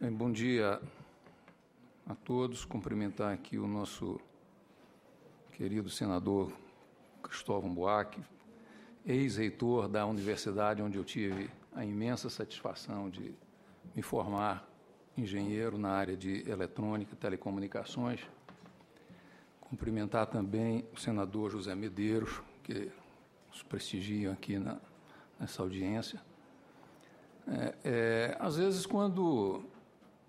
Bem, bom dia a todos. Cumprimentar aqui o nosso querido senador Cristóvão Buarque, ex-reitor da universidade onde eu tive a imensa satisfação de me formar engenheiro na área de eletrônica e telecomunicações. Cumprimentar também o senador José Medeiros, que nos prestigiam aqui nessa audiência. Às vezes, quando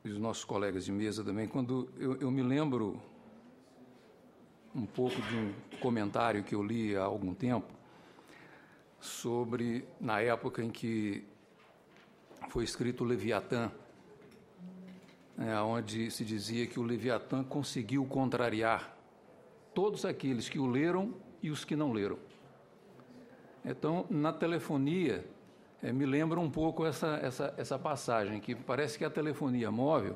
os nossos colegas de mesa também, quando eu me lembro um pouco de um comentário que eu li há algum tempo sobre, na época em que foi escrito o Leviatã, onde se dizia que o Leviatã conseguiu contrariar todos aqueles que o leram e os que não leram. Então, na telefonia, me lembra um pouco essa passagem, que parece que a telefonia móvel,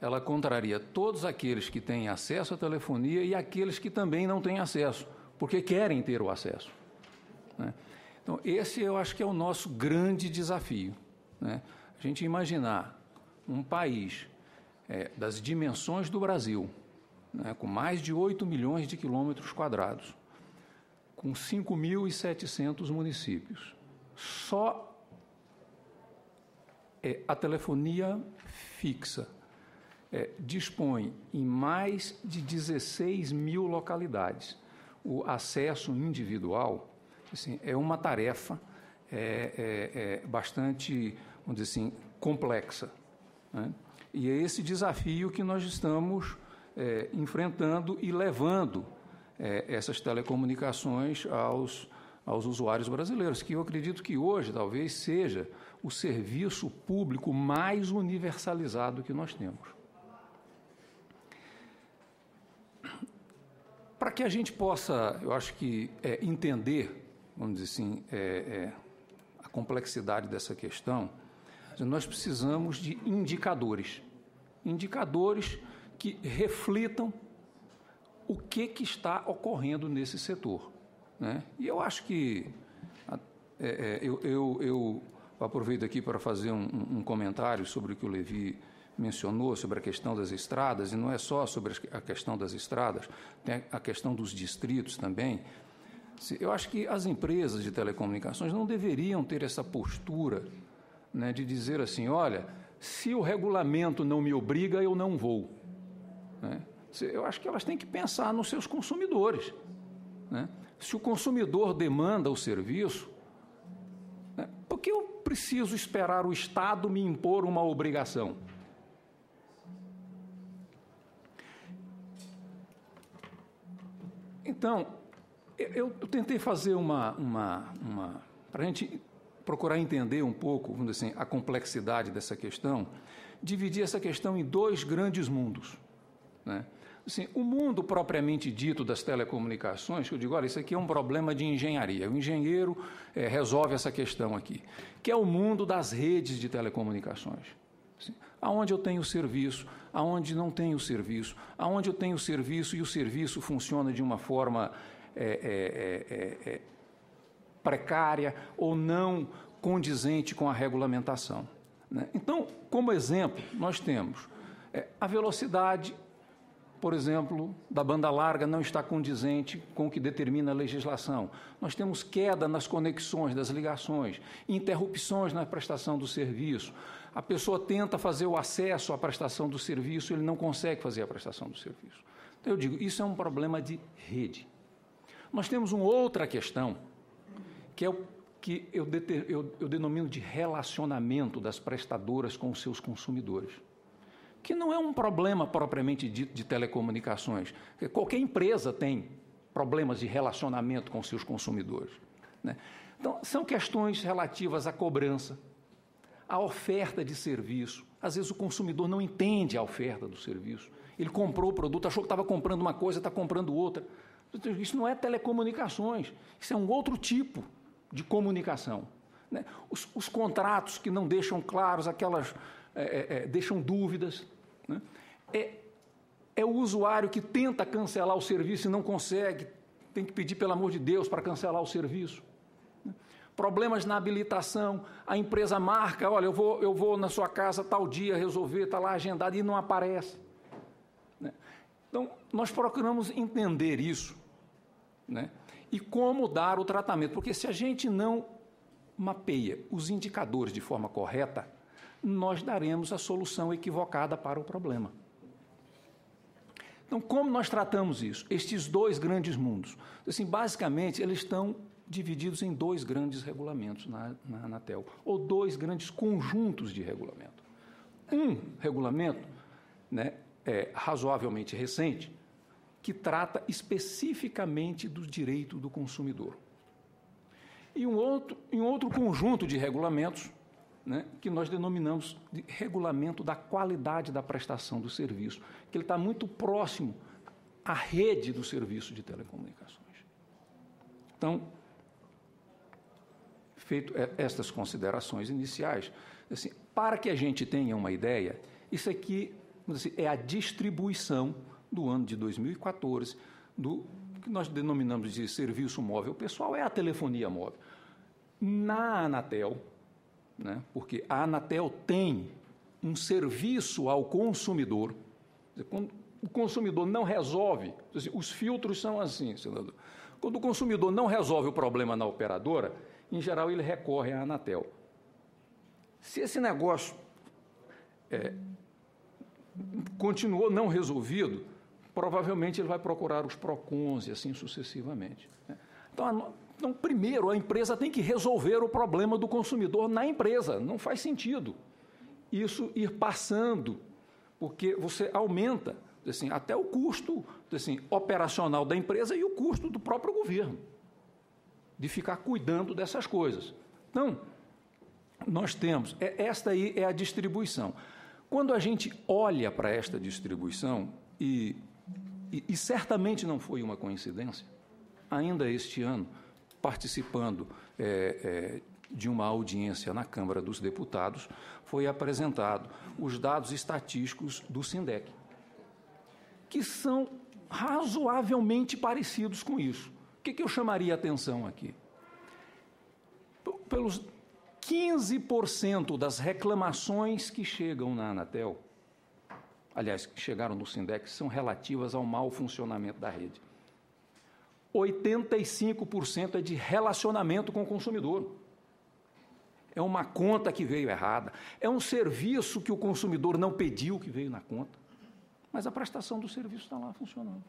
ela contraria todos aqueles que têm acesso à telefonia e aqueles que também não têm acesso, porque querem ter o acesso, né? Então, esse eu acho que é o nosso grande desafio, né? A gente imaginar um país das dimensões do Brasil, né, com mais de 8 milhões de quilômetros quadrados, com 5.700 municípios, só a telefonia fixa dispõe em mais de 16 mil localidades. O acesso individual, assim, é uma tarefa bastante, vamos dizer assim, complexa, né? E é esse desafio que nós estamos enfrentando e levando essas telecomunicações aos usuários brasileiros, que eu acredito que hoje talvez seja o serviço público mais universalizado que nós temos. Para que a gente possa, eu acho que, entender, vamos dizer assim, a complexidade dessa questão, nós precisamos de indicadores que reflitam o que está ocorrendo nesse setor, né? E eu acho que eu aproveito aqui para fazer um comentário sobre o que o Levi mencionou, sobre a questão das estradas, e não é só sobre a questão das estradas, tem a questão dos distritos também. Eu acho que as empresas de telecomunicações não deveriam ter essa postura, né, de dizer assim, olha, se o regulamento não me obriga, eu não vou, né? Eu acho que elas têm que pensar nos seus consumidores, né? Se o consumidor demanda o serviço, né, por que eu preciso esperar o Estado me impor uma obrigação? Então, eu tentei fazer para a gente procurar entender um pouco, vamos dizer assim, a complexidade dessa questão, dividir essa questão em dois grandes mundos, né? Assim, o mundo propriamente dito das telecomunicações, que eu digo, olha, isso aqui é um problema de engenharia, o engenheiro resolve essa questão aqui, que é o mundo das redes de telecomunicações. Assim, aonde eu tenho serviço, aonde não tenho serviço, aonde eu tenho serviço e o serviço funciona de uma forma precária ou não condizente com a regulamentação, né? Então, como exemplo, nós temos a velocidade, por exemplo, da banda larga não está condizente com o que determina a legislação. Nós temos queda nas conexões das ligações, interrupções na prestação do serviço. A pessoa tenta fazer o acesso à prestação do serviço, ele não consegue fazer a prestação do serviço. Então, eu digo, isso é um problema de rede. Nós temos uma outra questão, que é o que eu denomino de relacionamento das prestadoras com os seus consumidores, que não é um problema propriamente dito de telecomunicações. Qualquer empresa tem problemas de relacionamento com seus consumidores, né? Então, são questões relativas à cobrança, à oferta de serviço. Às vezes o consumidor não entende a oferta do serviço. Ele comprou o produto, achou que estava comprando uma coisa, está comprando outra. Isso não é telecomunicações, isso é um outro tipo de comunicação, né? Os contratos que não deixam claros, deixam dúvidas, né? É o usuário que tenta cancelar o serviço e não consegue, tem que pedir, pelo amor de Deus, para cancelar o serviço, né? Problemas na habilitação, a empresa marca, olha, eu vou na sua casa tal dia resolver, está lá agendado e não aparece. Né? Então, nós procuramos entender isso, né? E como dar o tratamento, porque se a gente não mapeia os indicadores de forma correta, nós daremos a solução equivocada para o problema. Então, como nós tratamos isso? Estes dois grandes mundos. Assim, basicamente, eles estão divididos em dois grandes regulamentos na Anatel, ou dois grandes conjuntos de regulamento. Um regulamento, né, razoavelmente recente, que trata especificamente do direito do consumidor. E um outro conjunto de regulamentos, né, que nós denominamos de regulamento da qualidade da prestação do serviço, que ele está muito próximo à rede do serviço de telecomunicações. Então, feito estas considerações iniciais, assim, para que a gente tenha uma ideia, isso aqui assim, é a distribuição do ano de 2014 do que nós denominamos de serviço móvel pessoal, é a telefonia móvel. Na Anatel, né, porque a Anatel tem um serviço ao consumidor, quando o consumidor não resolve, os filtros são assim, senador, quando o consumidor não resolve o problema na operadora, em geral ele recorre à Anatel. Se esse negócio continuou não resolvido, provavelmente ele vai procurar os PROCONs e assim sucessivamente. Então, primeiro, a empresa tem que resolver o problema do consumidor na empresa. Não faz sentido isso ir passando, porque você aumenta assim, até o custo assim, operacional da empresa e o custo do próprio governo de ficar cuidando dessas coisas. Então, nós temos, esta aí é a distribuição. Quando a gente olha para esta distribuição, e certamente não foi uma coincidência, ainda este ano, participando de uma audiência na Câmara dos Deputados, foi apresentado os dados estatísticos do SINDEC, que são razoavelmente parecidos com isso. O que eu chamaria a atenção aqui? Pelos 15% das reclamações que chegam na Anatel, aliás, que chegaram no SINDEC, são relativas ao mau funcionamento da rede. 85% é de relacionamento com o consumidor. É uma conta que veio errada, é um serviço que o consumidor não pediu que veio na conta, mas a prestação do serviço está lá funcionando.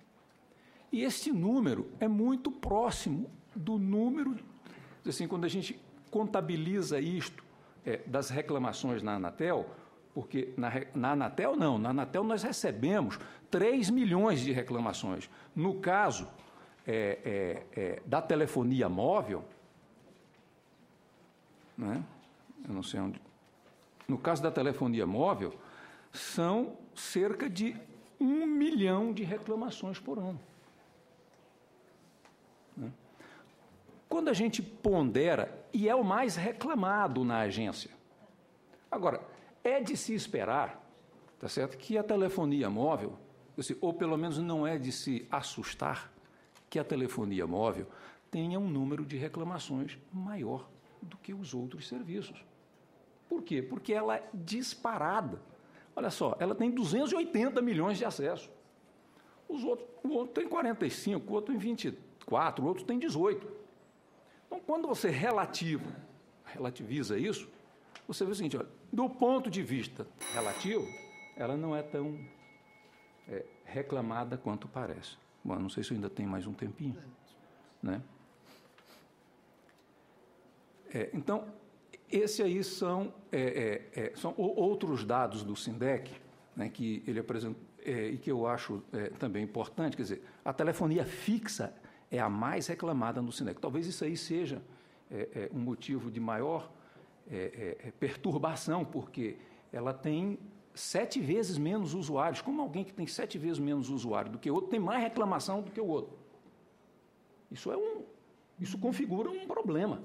E este número é muito próximo do número, assim, quando a gente contabiliza isto das reclamações na Anatel, porque na Anatel não, na Anatel nós recebemos 3 milhões de reclamações. No caso da telefonia móvel, né, eu não sei onde, no caso da telefonia móvel, são cerca de 1 milhão de reclamações por ano. Quando a gente pondera, e é o mais reclamado na agência. Agora, é de se esperar, tá certo, que a telefonia móvel, ou pelo menos não é de se assustar, que a telefonia móvel tenha um número de reclamações maior do que os outros serviços. Por quê? Porque ela é disparada. Olha só, ela tem 280 milhões de acessos. O outro tem 45, o outro tem 24, o outro tem 18. Então, quando você relativiza isso, você vê o seguinte, olha, do ponto de vista relativo, ela não é tão reclamada quanto parece. Bom, não sei se eu ainda tenho mais um tempinho, né? Então, esses aí são outros dados do SINDEC, né, que ele apresenta, e que eu acho também importante. Quer dizer, a telefonia fixa é a mais reclamada no SINDEC. Talvez isso aí seja um motivo de maior perturbação, porque ela tem 7 vezes menos usuários. Como alguém que tem 7 vezes menos usuário do que o outro tem mais reclamação do que o outro? Isso configura um problema.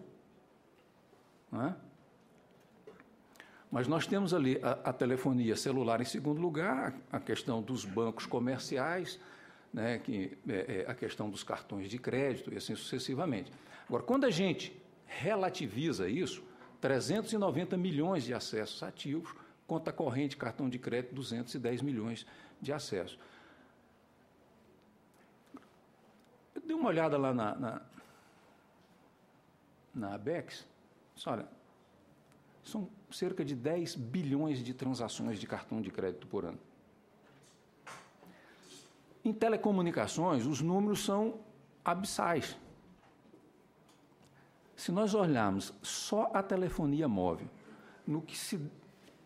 Não é? Mas nós temos ali a telefonia celular em segundo lugar, a questão dos bancos comerciais, né, a questão dos cartões de crédito e assim sucessivamente. Agora, quando a gente relativiza isso, 390 milhões de acessos ativos, conta corrente, cartão de crédito, 210 milhões de acessos. Eu dei uma olhada lá na Abex, olha, são cerca de 10 bilhões de transações de cartão de crédito por ano. Em telecomunicações, os números são abissais. Se nós olharmos só a telefonia móvel,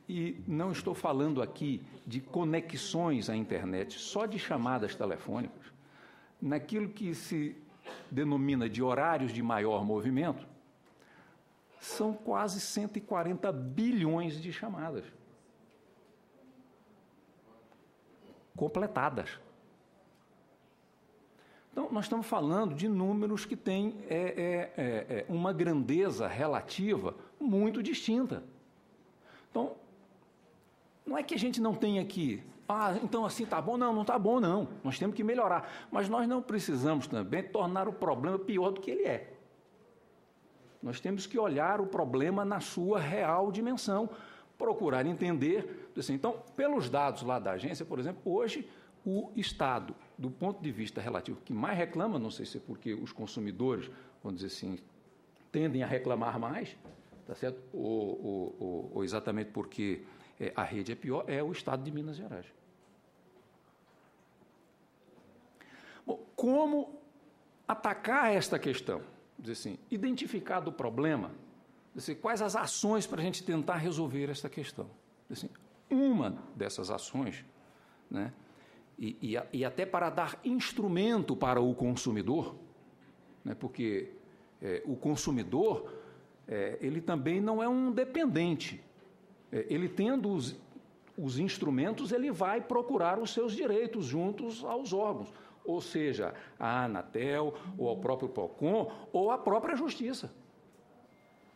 e não estou falando aqui de conexões à internet, só de chamadas telefônicas, naquilo que se denomina de horários de maior movimento, são quase 140 bilhões de chamadas completadas. Então, nós estamos falando de números que têm uma grandeza relativa muito distinta. Então, não é que a gente não tenha aqui, então assim está bom, não está bom, não. Nós temos que melhorar. Mas nós não precisamos também tornar o problema pior do que ele é. Nós temos que olhar o problema na sua real dimensão, procurar entender. Assim, então, pelos dados lá da agência, por exemplo, hoje o Estado, do ponto de vista relativo, que mais reclama, não sei se é porque os consumidores, vamos dizer assim, tendem a reclamar mais, tá certo? Ou exatamente porque a rede é pior, é o Estado de Minas Gerais. Bom, como atacar esta questão? Dizer assim, identificado o problema, dizer assim, quais as ações para a gente tentar resolver esta questão? Dizer assim, uma dessas ações, né, e até para dar instrumento para o consumidor, né, porque o consumidor ele também não é um dependente. Ele tendo os instrumentos, ele vai procurar os seus direitos juntos aos órgãos, ou seja, a Anatel, ou ao próprio PROCON, ou à própria Justiça.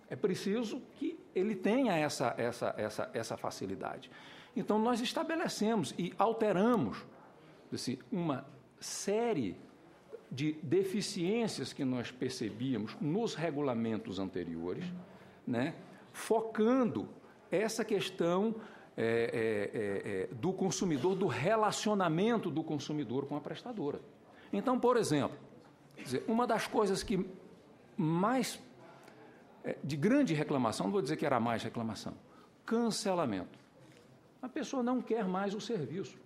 É preciso que ele tenha essa facilidade. Então, nós estabelecemos e alteramos uma série de deficiências que nós percebíamos nos regulamentos anteriores, né, focando essa questão do consumidor, do relacionamento do consumidor com a prestadora. Então, por exemplo, uma das coisas que mais, de grande reclamação, não vou dizer que era mais reclamação, cancelamento. A pessoa não quer mais o serviço.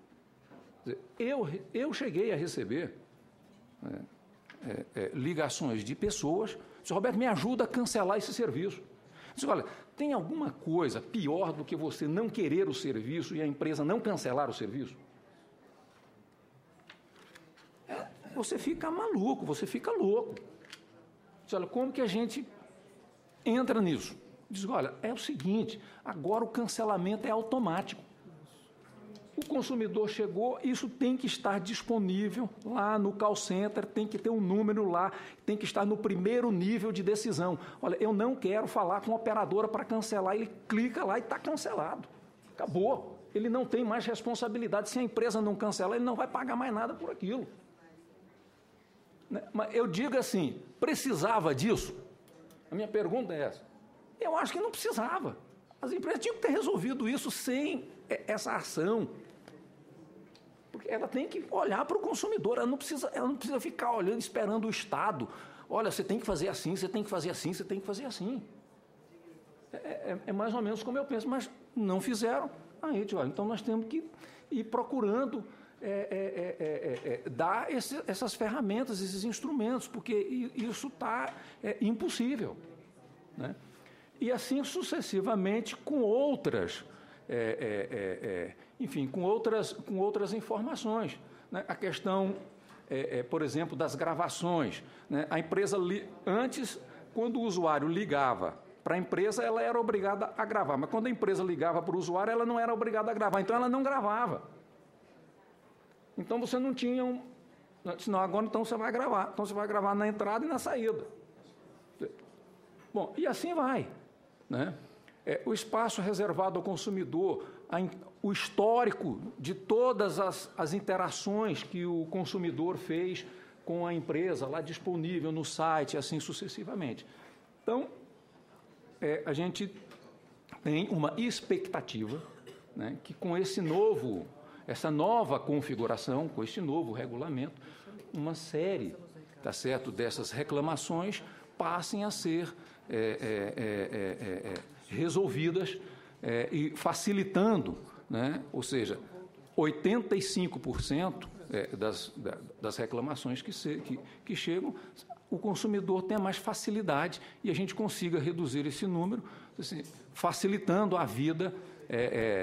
Eu cheguei a receber ligações de pessoas, disse, Roberto, me ajuda a cancelar esse serviço. Disse, olha, tem alguma coisa pior do que você não querer o serviço e a empresa não cancelar o serviço? Você fica maluco, você fica louco. Disse, olha, como que a gente entra nisso? Diz, olha, é o seguinte, agora o cancelamento é automático. O consumidor chegou, isso tem que estar disponível lá no call center, tem que ter um número lá, tem que estar no primeiro nível de decisão. Olha, eu não quero falar com a operadora para cancelar, ele clica lá e está cancelado. Acabou. Ele não tem mais responsabilidade. Se a empresa não cancelar, ele não vai pagar mais nada por aquilo. Mas eu digo assim, precisava disso? A minha pergunta é essa. Eu acho que não precisava. As empresas tinham que ter resolvido isso sem essa ação. Porque ela tem que olhar para o consumidor, ela não precisa ficar olhando, esperando o Estado. Olha, você tem que fazer assim, você tem que fazer assim, você tem que fazer assim. É mais ou menos como eu penso, mas não fizeram. Aí, olha, então nós temos que ir procurando dar essas ferramentas, esses instrumentos, porque isso está impossível. Né? E assim sucessivamente com outras, enfim, com outras informações. Né? A questão, por exemplo, das gravações. Né? A empresa, antes, quando o usuário ligava para a empresa, ela era obrigada a gravar, mas quando a empresa ligava para o usuário, ela não era obrigada a gravar, então ela não gravava. Então você não tinha Não, agora então você vai gravar. Então você vai gravar na entrada e na saída. Bom, e assim vai. Né? O espaço reservado ao consumidor, o histórico de todas as interações que o consumidor fez com a empresa, lá disponível no site, assim sucessivamente. Então, a gente tem uma expectativa, né, que com essa nova configuração, com este novo regulamento, uma série, tá certo, dessas reclamações passem a ser resolvidas e facilitando, né, ou seja, 85% das reclamações que chegam, o consumidor tenha mais facilidade e a gente consiga reduzir esse número, assim, facilitando a vida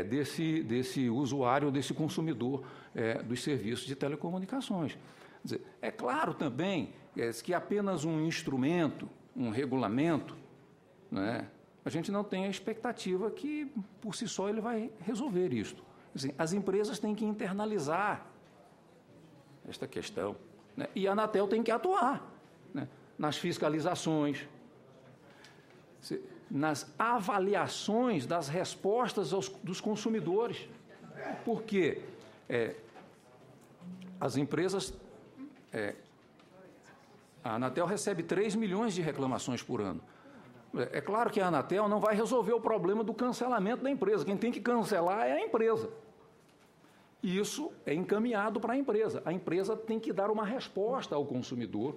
desse usuário, desse consumidor dos serviços de telecomunicações. Quer dizer, é claro também que apenas um instrumento, um regulamento, né, a gente não tem a expectativa que, por si só, ele vai resolver isto. Assim, as empresas têm que internalizar esta questão, né, e a Anatel tem que atuar, né, nas fiscalizações, nas avaliações das respostas dos consumidores, porque as empresas, a Anatel recebe 3 milhões de reclamações por ano. É claro que a Anatel não vai resolver o problema do cancelamento da empresa. Quem tem que cancelar é a empresa. E isso é encaminhado para a empresa. A empresa tem que dar uma resposta ao consumidor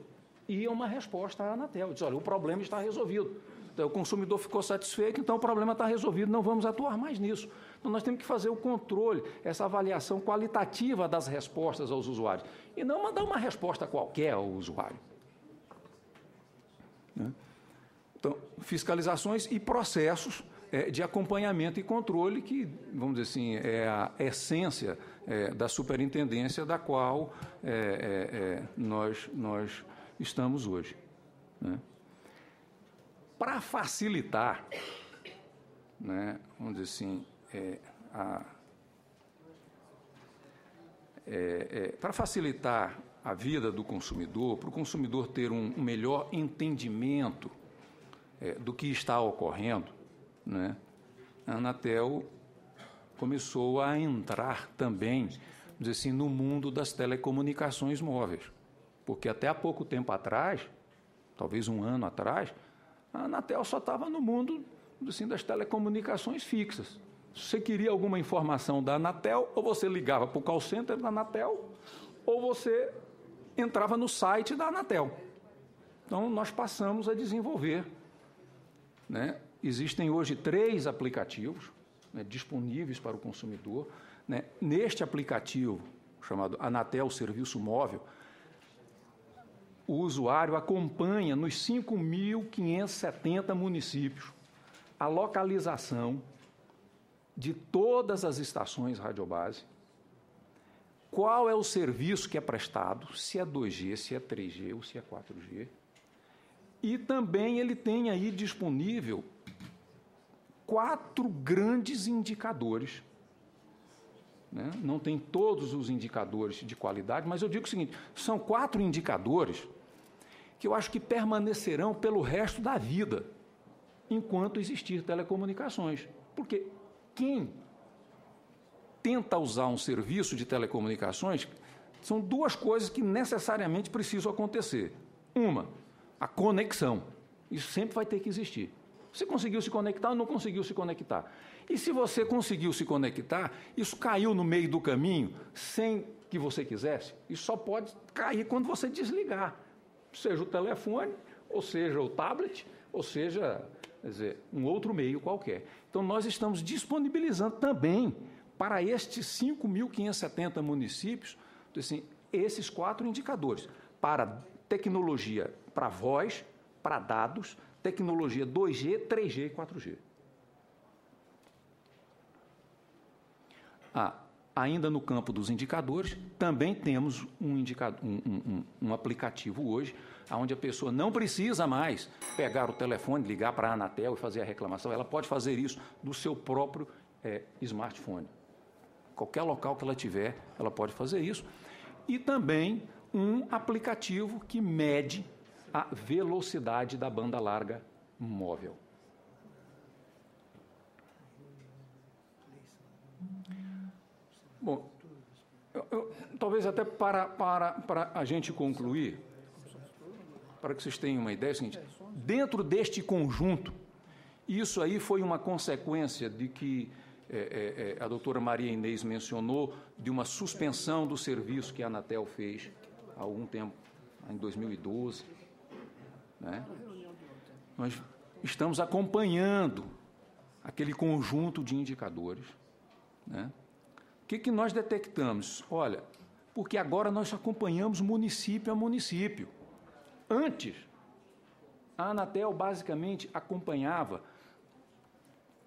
e uma resposta à Anatel. Diz, olha, o problema está resolvido. Então, o consumidor ficou satisfeito, então o problema está resolvido, não vamos atuar mais nisso. Então, nós temos que fazer o controle, essa avaliação qualitativa das respostas aos usuários. E não mandar uma resposta qualquer ao usuário. Né? Então, fiscalizações e processos de acompanhamento e controle, que, vamos dizer assim, é a essência da superintendência da qual nós estamos hoje. Né? Para facilitar, né, vamos dizer assim, para facilitar a vida do consumidor, para o consumidor ter um melhor entendimento do que está ocorrendo, né, a Anatel começou a entrar também, vamos dizer assim, no mundo das telecomunicações móveis, porque até há pouco tempo atrás, talvez um ano atrás, a Anatel só estava no mundo, assim, das telecomunicações fixas. Se você queria alguma informação da Anatel, ou você ligava para o call center da Anatel, ou você entrava no site da Anatel. Então, nós passamos a desenvolver, né? Existem hoje 3 aplicativos, né, disponíveis para o consumidor. Né? Neste aplicativo, chamado Anatel Serviço Móvel, o usuário acompanha nos 5.570 municípios a localização de todas as estações radiobase, qual é o serviço que é prestado, se é 2G, se é 3G ou se é 4G. E também ele tem aí disponível 4 grandes indicadores. Né? Não tem todos os indicadores de qualidade, mas eu digo o seguinte, são 4 indicadores que eu acho que permanecerão pelo resto da vida, enquanto existir telecomunicações. Porque quem tenta usar um serviço de telecomunicações, são 2 coisas que necessariamente precisam acontecer. Uma, a conexão. Isso sempre vai ter que existir. Você conseguiu se conectar ou não conseguiu se conectar? E se você conseguiu se conectar, isso caiu no meio do caminho sem que você quisesse, isso só pode cair quando você desligar. Seja o telefone, ou seja o tablet, ou seja, quer dizer, um outro meio qualquer. Então, nós estamos disponibilizando também para estes 5.570 municípios, assim, esses 4 indicadores, para tecnologia para voz, para dados, tecnologia 2G, 3G e 4G. Ainda no campo dos indicadores, também temos um aplicativo hoje, onde a pessoa não precisa mais pegar o telefone, ligar para a Anatel e fazer a reclamação, ela pode fazer isso do seu próprio smartphone. Qualquer local que ela tiver, ela pode fazer isso. E também um aplicativo que mede a velocidade da banda larga móvel. Bom, talvez até para a gente concluir, para que vocês tenham uma ideia, é o seguinte, dentro deste conjunto, isso aí foi uma consequência de que a doutora Maria Inês mencionou, de uma suspensão do serviço que a Anatel fez há algum tempo, em 2012. Né? Nós estamos acompanhando aquele conjunto de indicadores. Né? O que nós detectamos? Olha, porque agora nós acompanhamos município a município. Antes, a Anatel basicamente acompanhava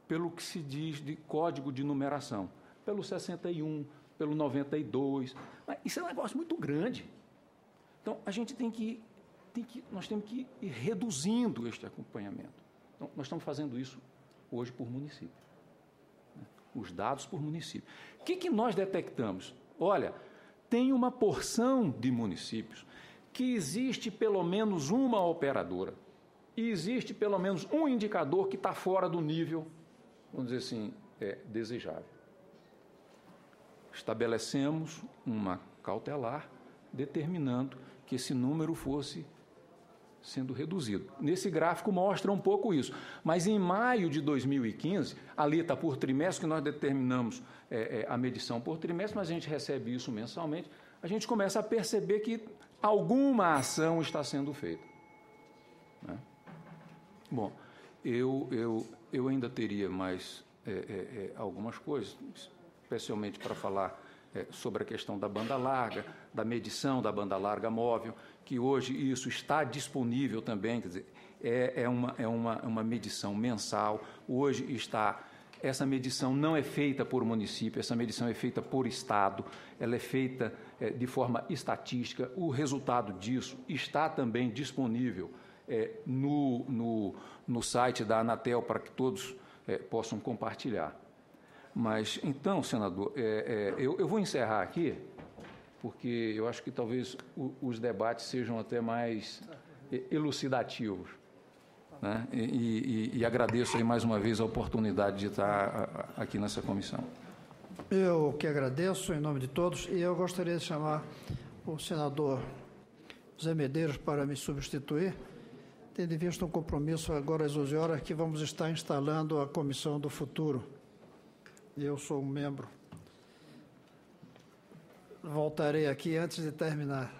pelo que se diz de código de numeração, pelo 61, pelo 92. Mas isso é um negócio muito grande. Então, a gente nós temos que ir reduzindo este acompanhamento. Então, nós estamos fazendo isso hoje por município. Né? Os dados por município. O que nós detectamos? Olha, tem uma porção de municípios que existe pelo menos uma operadora e existe pelo menos um indicador que está fora do nível, vamos dizer assim, desejável. Estabelecemos uma cautelar determinando que esse número fosse sendo reduzido. Nesse gráfico mostra um pouco isso. Mas em maio de 2015, ali está por trimestre, que nós determinamos a medição por trimestre, mas a gente recebe isso mensalmente, a gente começa a perceber que alguma ação está sendo feita. Né? Bom, eu ainda teria mais algumas coisas, especialmente para falar sobre a questão da banda larga, da medição da banda larga móvel, que hoje isso está disponível também, quer dizer, é uma medição mensal. Hoje essa medição não é feita por município, essa medição é feita por estado, ela é feita de forma estatística. O resultado disso está também disponível no site da Anatel para que todos possam compartilhar. Mas, então, senador, eu vou encerrar aqui, porque eu acho que talvez os debates sejam até mais elucidativos. Né? E agradeço aí mais uma vez a oportunidade de estar aqui nessa comissão. Eu que agradeço em nome de todos, e eu gostaria de chamar o senador Zé Medeiros para me substituir, tendo em vista um compromisso agora às 11 horas que vamos estar instalando a Comissão do Futuro. Eu sou um membro. Voltarei aqui antes de terminar.